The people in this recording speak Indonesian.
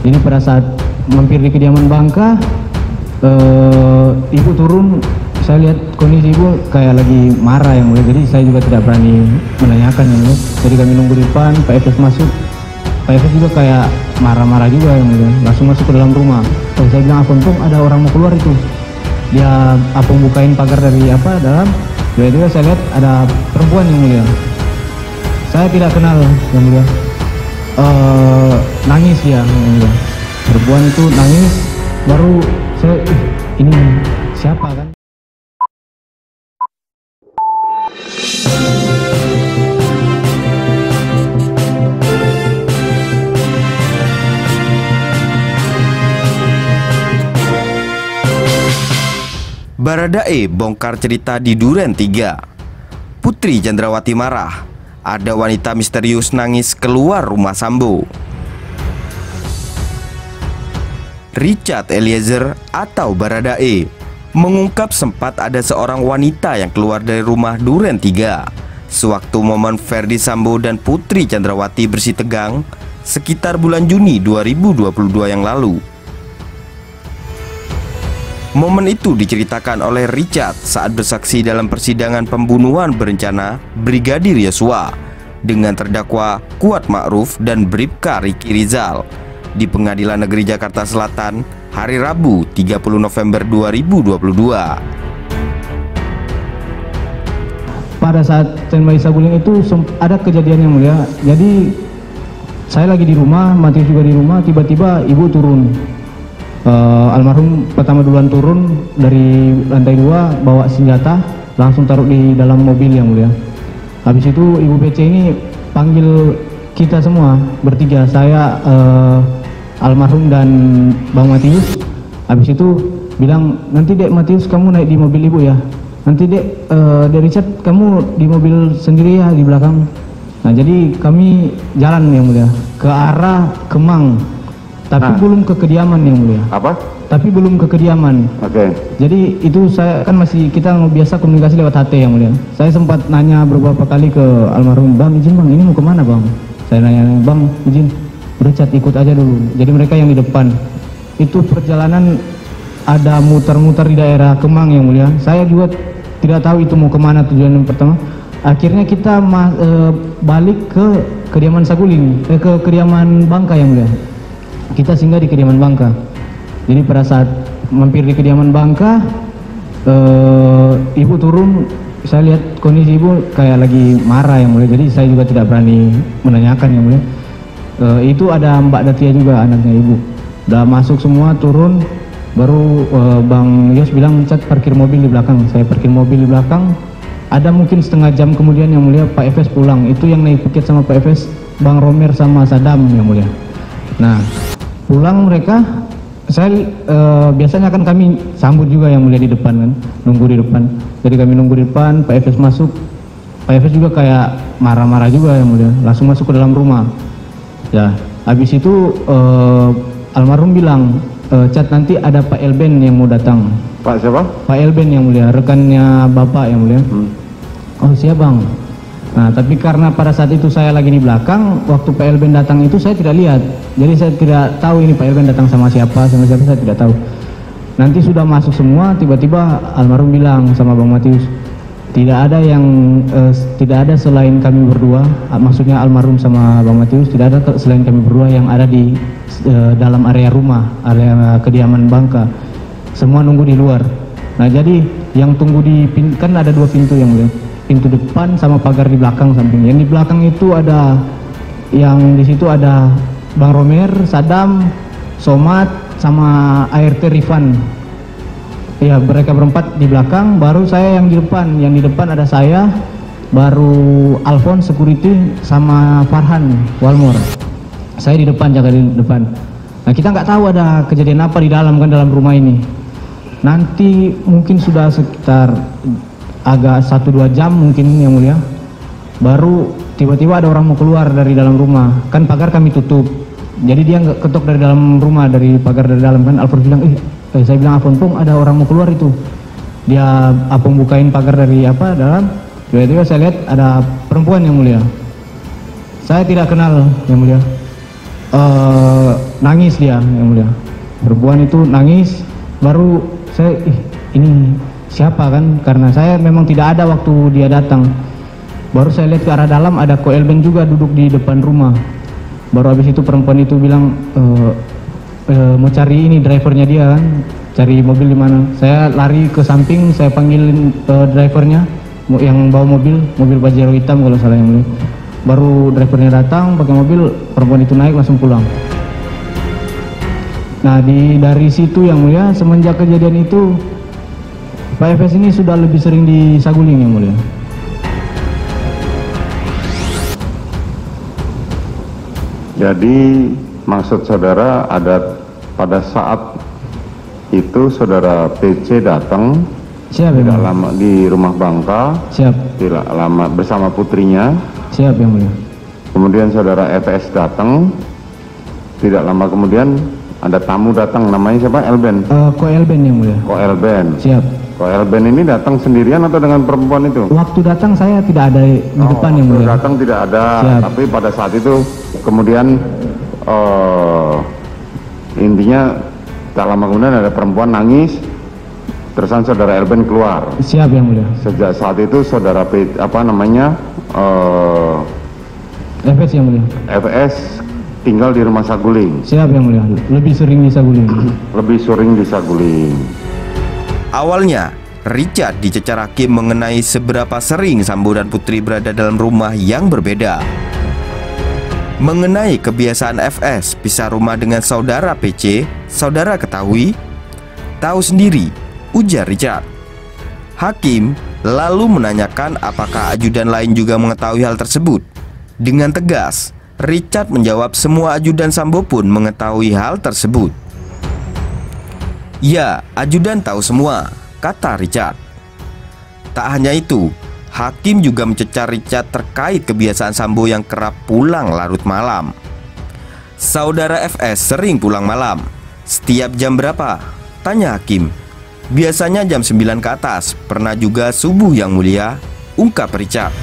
Jadi pada saat mampir di kediaman Bangka, ibu turun, saya lihat kondisi ibu kayak lagi marah yang mulia. Jadi saya juga tidak berani menanyakan yang mulia. Jadi kami nunggu di depan, Pak Efes masuk. Pak Efes juga kayak marah-marah juga yang mulia. Langsung masuk ke dalam rumah. Saya bilang, "Untung ada orang mau keluar itu." Dia bukain pagar dari dalam. Tiba-tiba saya lihat ada perempuan yang mulia. Saya tidak kenal yang mulia. Nangis ya yang mulia. Perempuan itu nangis. Baru saya, ini siapa kan? Baradae bongkar cerita di Duren 3. Putri Chandrawati marah. Ada wanita misterius nangis keluar rumah Sambo. Richard Eliezer atau Baradae mengungkap sempat ada seorang wanita yang keluar dari rumah Duren 3 sewaktu momen Ferdi Sambo dan Putri Chandrawati bersih tegang sekitar bulan Juni 2022 yang lalu. Momen itu diceritakan oleh Richard saat bersaksi dalam persidangan pembunuhan berencana Brigadir Yosua dengan terdakwa Kuat Ma'ruf dan Bribka Riki Rizal di Pengadilan Negeri Jakarta Selatan hari Rabu 30 November 2022. Pada saat standby Saguling itu ada kejadian yang mulia. Jadi saya lagi di rumah, Matius juga di rumah, tiba-tiba ibu turun. Almarhum pertama duluan turun dari lantai 2 bawa senjata, langsung taruh di dalam mobil yang mulia. Habis itu Ibu PC ini panggil kita semua bertiga, saya, almarhum dan Bang Matius. Habis itu bilang, "Nanti Dek Matius kamu naik di mobil Ibu ya. Nanti Dek Richard kamu di mobil sendiri ya di belakang." Nah jadi kami jalan yang mulia ke arah Kemang. Tapi belum ke kediaman yang mulia. Apa? Tapi belum ke kediaman. Oke. Jadi itu saya kan kita biasa komunikasi lewat HT yang mulia. Saya sempat nanya beberapa kali ke almarhum, "Bang izin bang, ini mau kemana bang?" Saya nanya, "Bang izin, Richard ikut aja dulu." Jadi mereka yang di depan. Itu perjalanan ada muter-muter di daerah Kemang yang mulia. Saya juga tidak tahu itu mau kemana tujuan yang pertama. Akhirnya kita balik ke kediaman Saguling, ke kediaman Bangka yang mulia. Kita singgah di kediaman Bangka. Jadi pada saat mampir di kediaman Bangka, ibu turun, saya lihat kondisi ibu kayak lagi marah yang mulia. Jadi saya juga tidak berani menanyakan yang mulia. Itu ada Mbak Datia juga anaknya ibu. Udah masuk semua, turun. Baru Bang Yos bilang, "Cat parkir mobil di belakang." Saya parkir mobil di belakang. Ada mungkin setengah jam kemudian yang mulia Pak Efes pulang. Itu yang naik piket sama Pak Efes, Bang Romer sama Sadam yang mulia. Nah pulang mereka, saya biasanya kan kami sambut juga yang mulia di depan kan, nunggu di depan. Jadi kami nunggu di depan, Pak Efes masuk. Pak Efes juga kayak marah-marah juga yang mulia, langsung masuk ke dalam rumah. Ya, habis itu almarhum bilang, "Cat nanti ada Pak Elben yang mau datang." Pak siapa? Pak Elben yang mulia, rekannya Bapak yang mulia. "Oh siap bang." Nah tapi karena pada saat itu saya lagi di belakang, waktu Pak Elben datang itu saya tidak lihat. Jadi saya tidak tahu ini Pak Elben datang sama siapa saya tidak tahu. Nanti sudah masuk semua, tiba-tiba almarhum bilang sama Bang Matius, tidak ada selain kami berdua, maksudnya almarhum sama Bang Matius, tidak ada selain kami berdua yang ada di dalam area rumah, area kediaman Bangka. Semua nunggu di luar. Nah jadi yang tunggu kan ada 2 pintu yang mulia. Pintu depan sama pagar di belakang samping. Yang di belakang itu ada, yang di situ ada Bang Romer, Sadam, Somad, sama ART Rifan. Ya mereka berempat di belakang, baru saya yang di depan. Yang di depan ada saya, baru Alphonse security sama Farhan Walmor. Saya di depan, jaga di depan. Nah kita nggak tahu ada kejadian apa di dalam kan, dalam rumah ini. Nanti mungkin sudah sekitar agak 1-2 jam mungkin yang mulia, baru tiba-tiba ada orang mau keluar dari dalam rumah. Kan pagar kami tutup, jadi dia nggak ketok dari dalam rumah, dari pagar dari dalam kan. Alfred bilang, saya bilang, "Apung, ada orang mau keluar itu." Dia bukain pagar dari dalam. Tiba-tiba saya lihat ada perempuan yang mulia. Saya tidak kenal yang mulia. nangis dia yang mulia. Perempuan itu nangis, baru saya ini siapa kan, karena saya memang tidak ada waktu dia datang. Baru saya lihat ke arah dalam ada Ko Elben juga duduk di depan rumah. Baru habis itu perempuan itu bilang mau cari ini drivernya dia kan, cari mobil di mana. Saya lari ke samping, saya panggilin drivernya yang bawa mobil Pajero hitam kalau salah yang mulia. Baru drivernya datang pakai mobil, perempuan itu naik langsung pulang. Nah dari situ yang mulia, semenjak kejadian itu Pak FS ini sudah lebih sering disaguling yang mulia. Jadi maksud saudara ada pada saat itu saudara PC datang, Siap, tidak yang lama di rumah Bangka, Siap. tidak lama bersama putrinya. Siap yang mulia. Kemudian saudara FS datang, tidak lama kemudian ada tamu datang, namanya siapa? Elben. Ko Elben yang mulia. Ko Elben. Siap. Ko Elben ini datang sendirian atau dengan perempuan itu? Waktu datang saya tidak ada di depan yang waktu mulia. datang tidak ada. Siap. Tapi pada saat itu kemudian intinya tak lama kemudian ada perempuan nangis, terusan saudara Elben keluar. Siap yang mulia. Sejak saat itu saudara FS yang mulia. FS tinggal di rumah Saguling. Siap yang mulia. Lebih sering disaguling. Lebih sering di Saguling. Awalnya, Richard dicecar hakim mengenai seberapa sering Sambo dan Putri berada dalam rumah yang berbeda. Mengenai kebiasaan FS pisah rumah dengan saudara PC, saudara ketahui? Tahu sendiri, ujar Richard. Hakim lalu menanyakan apakah ajudan lain juga mengetahui hal tersebut. Dengan tegas, Richard menjawab semua ajudan Sambo pun mengetahui hal tersebut. Ya, ajudan tahu semua, kata Richard. Tak hanya itu, hakim juga mencecar Richard terkait kebiasaan Sambo yang kerap pulang larut malam. Saudara FS sering pulang malam. Setiap jam berapa? Tanya hakim. Biasanya jam 9 ke atas, pernah juga subuh yang mulia, ungkap Richard.